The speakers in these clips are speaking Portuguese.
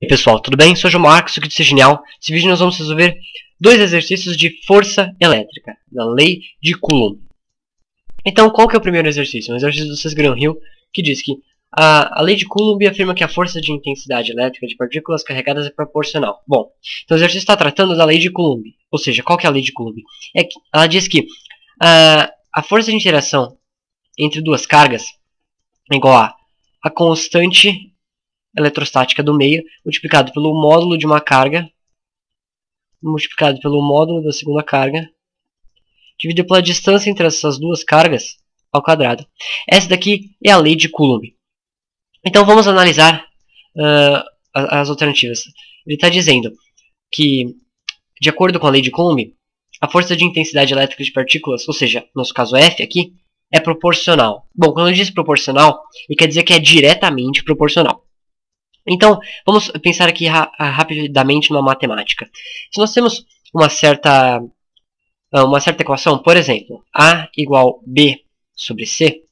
E aí, pessoal, tudo bem? Sou o João Marcos, aqui do Ser Genial. Nesse vídeo nós vamos resolver dois exercícios de força elétrica, da lei de Coulomb. Então, qual que é o primeiro exercício? Um exercício do Sesgran-Hill, que diz que a lei de Coulomb afirma que a força de intensidade elétrica de partículas carregadas é proporcional. Bom, então o exercício está tratando da lei de Coulomb. Ou seja, qual que é a lei de Coulomb? Ela diz que a força de interação entre duas cargas é igual a constante eletrostática do meio multiplicado pelo módulo de uma carga multiplicado pelo módulo da segunda carga dividido pela distância entre essas duas cargas ao quadrado. Essa daqui é a lei de Coulomb. Então vamos analisar as alternativas. Ele está dizendo que, de acordo com a lei de Coulomb, a força de intensidade elétrica de partículas, ou seja, no nosso caso F aqui, é proporcional. Bom, quando ele diz proporcional, ele quer dizer que é diretamente proporcional. Então, vamos pensar aqui rapidamente numa matemática. Se nós temos uma certa equação, por exemplo, A igual B sobre C,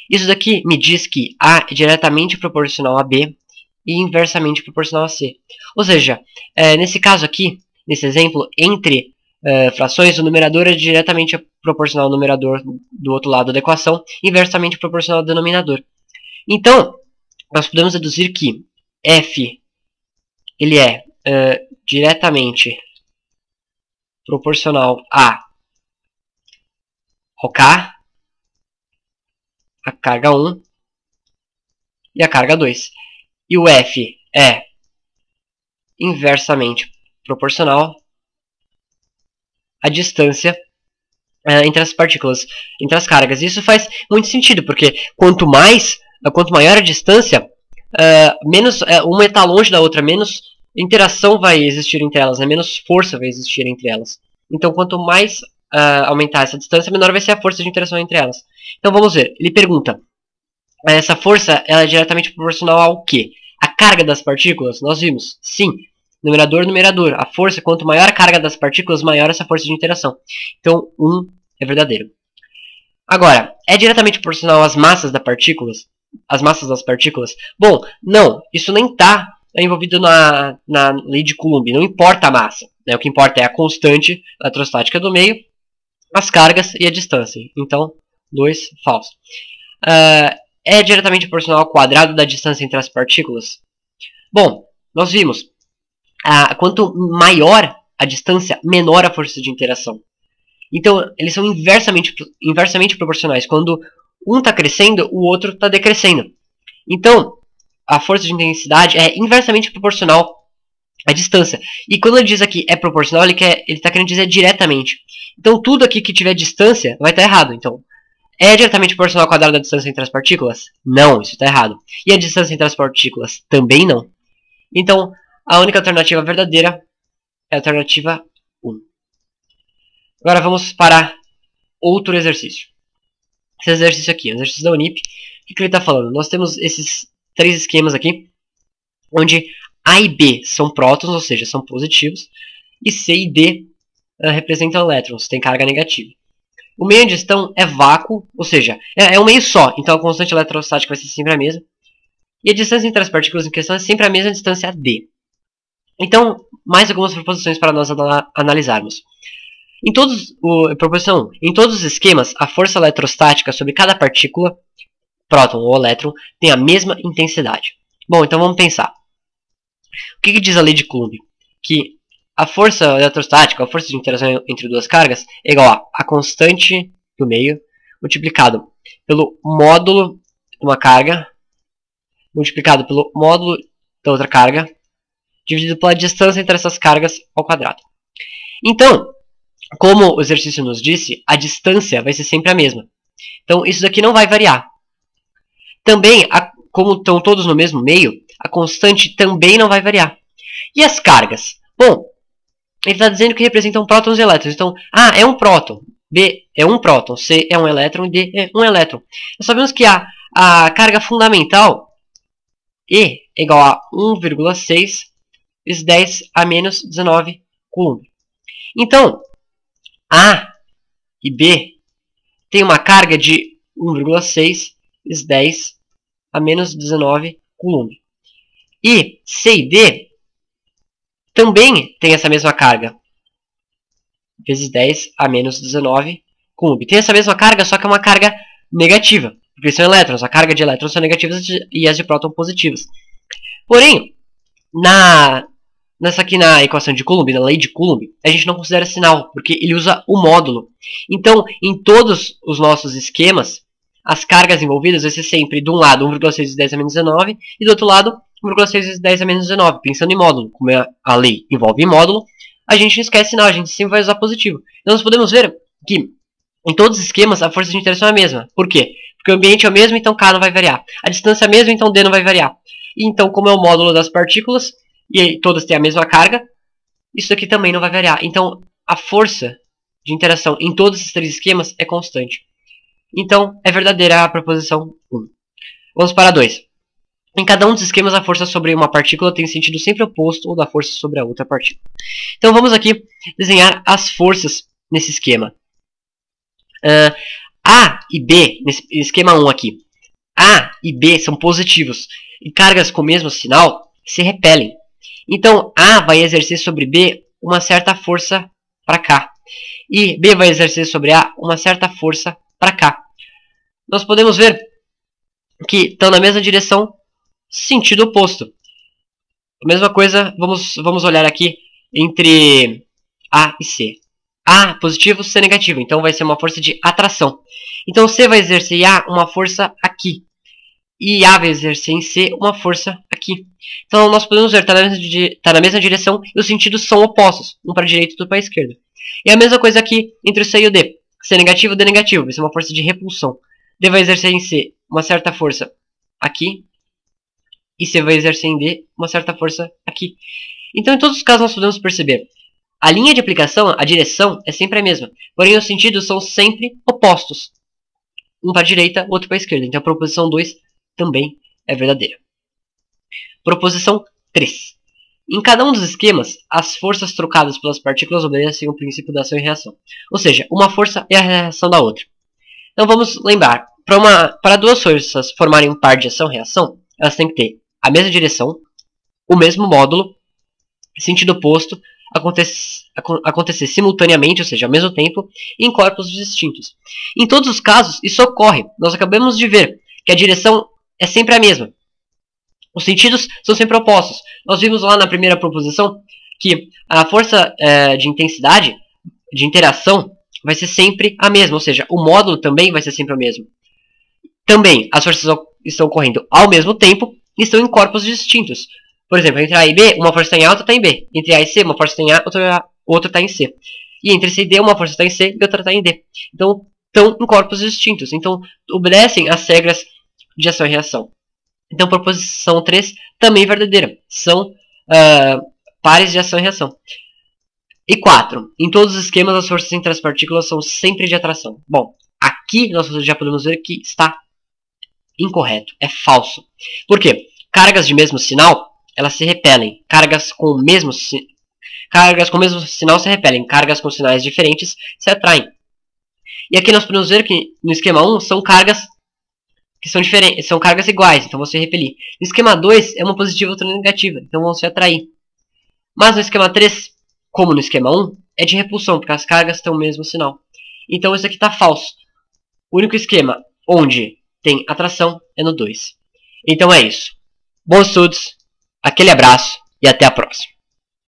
isso daqui me diz que A é diretamente proporcional a B e inversamente proporcional a C. Ou seja, nesse caso aqui, nesse exemplo, entre frações, o numerador é diretamente proporcional ao numerador do outro lado da equação, inversamente proporcional ao denominador. Então, nós podemos deduzir que F ele é diretamente proporcional ao K, a carga 1 e a carga 2. E o F é inversamente proporcional à distância entre as partículas, entre as cargas. Isso faz muito sentido, porque quanto maior a distância, menos uma está longe da outra, menos interação vai existir entre elas, né? Menos força vai existir entre elas. Então, quanto mais aumentar essa distância, menor vai ser a força de interação entre elas. Então, vamos ver. Ele pergunta, essa força ela é diretamente proporcional ao quê? A carga das partículas? Nós vimos, sim. Numerador. A força, quanto maior a carga das partículas, maior essa força de interação. Então, 1 é verdadeiro. Agora, é diretamente proporcional às massas das partículas? Bom, não. Isso nem está envolvido na lei de Coulomb. Não importa a massa. Né? O que importa é a constante eletrostática do meio, as cargas e a distância. Então, 2, falso. É diretamente proporcional ao quadrado da distância entre as partículas? Bom, nós vimos. Quanto maior a distância, menor a força de interação. Então, eles são inversamente proporcionais. Quando um está crescendo, o outro está decrescendo. Então, a força de intensidade é inversamente proporcional à distância. E quando ele diz aqui é proporcional, ele está querendo dizer diretamente. Então, tudo aqui que tiver distância vai estar errado. Então, é diretamente proporcional ao quadrado da distância entre as partículas? Não, isso está errado. E a distância entre as partículas? Também não. Então, a única alternativa verdadeira é a alternativa 1. Agora vamos para outro exercício. Esse exercício aqui, o exercício da Unip. O que ele está falando? Nós temos esses 3 esquemas aqui, onde A e B são prótons, ou seja, são positivos, e C e D representam elétrons, tem carga negativa. O meio onde estão é vácuo, ou seja, é um meio só, então a constante eletrostática vai ser sempre a mesma. E a distância entre as partículas em questão é sempre a mesma distância D. Então, mais algumas proposições para nós analisarmos. Proposição 1. Em todos os esquemas, a força eletrostática sobre cada partícula, próton ou elétron, tem a mesma intensidade. Bom, então vamos pensar. O que diz a lei de Coulomb? Que a força eletrostática, a força de interação entre duas cargas, é igual a constante do meio, multiplicado pelo módulo de uma carga, multiplicado pelo módulo da outra carga, dividido pela distância entre essas cargas ao quadrado. Então, como o exercício nos disse, a distância vai ser sempre a mesma. Então, isso daqui não vai variar. Também, como estão todos no mesmo meio, a constante também não vai variar. E as cargas? Bom, ele está dizendo que representam prótons e elétrons. Então, A é um próton, B é um próton, C é um elétron e D é um elétron. Nós sabemos que a carga fundamental, E, é igual a 1,6 vezes 10 a menos 19 Coulomb. Então, A e B têm uma carga de 1,6 vezes 10 a menos 19 Coulomb. E C e D também tem essa mesma carga. Vezes 10 a menos 19 coulomb. Tem essa mesma carga, só que é uma carga negativa. Porque são elétrons. A carga de elétrons são negativas e as de próton positivas. Porém, nessa aqui na equação de Coulomb, na lei de Coulomb, a gente não considera sinal, porque ele usa o módulo. Então, em todos os nossos esquemas, as cargas envolvidas vai ser sempre, de um lado, 1,6 vezes 10 a menos 19, e do outro lado, 1,6 vezes 10 a menos 19, pensando em módulo. Como a lei envolve módulo, a gente não esquece sinal, a gente sempre vai usar positivo. Então, nós podemos ver que, em todos os esquemas, a força de interação é a mesma. Por quê? Porque o ambiente é o mesmo, então K não vai variar. A distância é a mesma, então D não vai variar. E então, como é o módulo das partículas, e todas têm a mesma carga, isso aqui também não vai variar. Então, a força de interação em todos esses três esquemas é constante. Então, é verdadeira a proposição 1. Vamos para 2. Em cada um dos esquemas, a força sobre uma partícula tem sentido sempre oposto ao da força sobre a outra partícula. Então, vamos aqui desenhar as forças nesse esquema. A e B, nesse esquema 1 aqui, A e B são positivos e cargas com o mesmo sinal se repelem. Então, A vai exercer sobre B uma certa força para cá. E B vai exercer sobre A uma certa força para cá. Nós podemos ver que estão na mesma direção, sentido oposto. A mesma coisa, vamos olhar aqui entre A e C. A positivo, C negativo. Então, vai ser uma força de atração. Então, C vai exercer em A uma força aqui. E A vai exercer em C uma força aqui. Então, nós podemos ver que está na mesma direção e os sentidos são opostos. Um para a direita e outro para a esquerda. E a mesma coisa aqui entre o C e o D. C negativo, D negativo. Vai ser uma força de repulsão. D vai exercer em C uma certa força aqui. E C vai exercer em D uma certa força aqui. Então, em todos os casos, nós podemos perceber. A linha de aplicação, a direção, é sempre a mesma. Porém, os sentidos são sempre opostos. Um para a direita, outro para a esquerda. Então, a proposição 2 também é verdadeira. Proposição 3. Em cada um dos esquemas, as forças trocadas pelas partículas obedecem ao princípio da ação e reação. Ou seja, uma força é a reação da outra. Então, vamos lembrar. Para duas forças formarem um par de ação e reação, elas têm que ter a mesma direção, o mesmo módulo, sentido oposto, acontecer simultaneamente, ou seja, ao mesmo tempo, em corpos distintos. Em todos os casos, isso ocorre. Nós acabamos de ver que a direção é sempre a mesma. Os sentidos são sempre opostos. Nós vimos lá na primeira proposição que a força de intensidade, de interação, vai ser sempre a mesma, ou seja, o módulo também vai ser sempre o mesmo. Também, as forças estão ocorrendo ao mesmo tempo e estão em corpos distintos. Por exemplo, entre A e B, uma força está em A, outra está em B. Entre A e C, uma força está em A, outra está em C. E entre C e D, uma força está em C e outra está em D. Então, estão em corpos distintos. Então, obedecem às regras de ação e reação. Então, proposição 3 também é verdadeira. São pares de ação e reação. E 4. Em todos os esquemas, as forças entre as partículas são sempre de atração. Bom, aqui nós já podemos ver que está incorreto. É falso. Por quê? Cargas de mesmo sinal, elas se repelem. Cargas com o mesmo sinal se repelem. Cargas com sinais diferentes se atraem. E aqui nós podemos ver que no esquema 1 são cargas que são diferentes, são cargas iguais, então vão se repelir. No esquema 2 é uma positiva e outra negativa, então vão se atrair. Mas no esquema 3, como no esquema 1, é de repulsão, porque as cargas têm o mesmo sinal. Então isso aqui está falso. O único esquema onde tem atração é no 2. Então é isso. Bons estudos, aquele abraço e até a próxima.